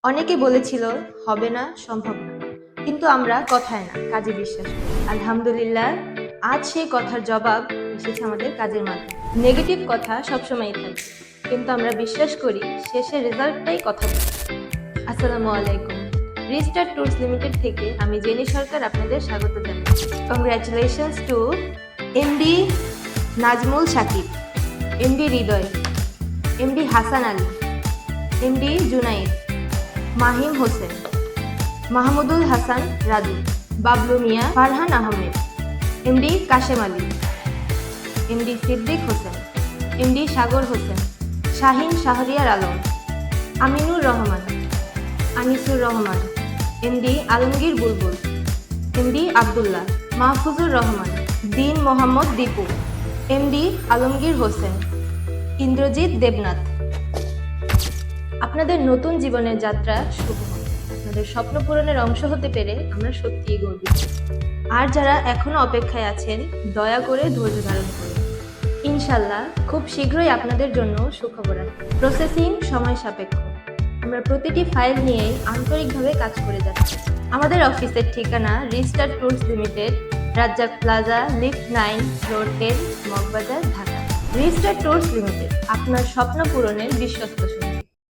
অনেকে বলেছিল হবে না, সম্ভব না, কিন্তু আমরা কথায় না কাজে বিশ্বাস করি। আলহামদুলিল্লাহ, আজ সেই কথার জবাব এসেছে আমাদের কাজের মাধ্যমে। নেগেটিভ কথা সবসময়ই থাকে, কিন্তু আমরা বিশ্বাস করি শেষে রেজাল্টটাই কথা বলে। আসসালামু আলাইকুম। রিস্টার্ট ট্যুরস লিমিটেড থেকে আমি জেনি সরকার আপনাদের স্বাগত জানাই। Congratulations to MD Nazmul Sakib, MD Hridoy, MD Hasan Ali, MD Junaid, Mahim Hossain, Mahmudul Hasan Raju, Bablu Mia, Farhan Ahmed, MD Kashem Ali, MD Siddique Hossain, MD Sagar Hossain, Shahin Shahriar Alam, Aminur Rahman, Anisur Rahman, MD Alamgir Bulbul, MD Abdullah, Mahfuzur Rahman, Din Mohammad Dipu, MD Alamgir Hossain, Indrajit Debnath. আপনাদের নতুন জীবনের যাত্রা শুভ হোক। আপনাদের স্বপ্ন পূরণের অংশ হতে পেরে আমরা সত্যিই গর্বিত। আর যারা এখনো অপেক্ষায় আছেন, দয়া করে ধৈর্য ধারণ করুন। ইনশাল্লাহ খুব শীঘ্রই আপনাদের জন্য সুখবর আসবে। প্রসেসিং সময় সাপেক্ষ। আমরা প্রতিটি ফাইল নিয়েই আন্তরিকভাবে কাজ করে যাচ্ছি। আমাদের অফিসের ঠিকানা restart tours limited, Razzak plaza, lift 9, floor 10, Moghbazar, Dhaka. Restart tours limited, আপনার স্বপ্ন পূরণের বিশ্বস্ত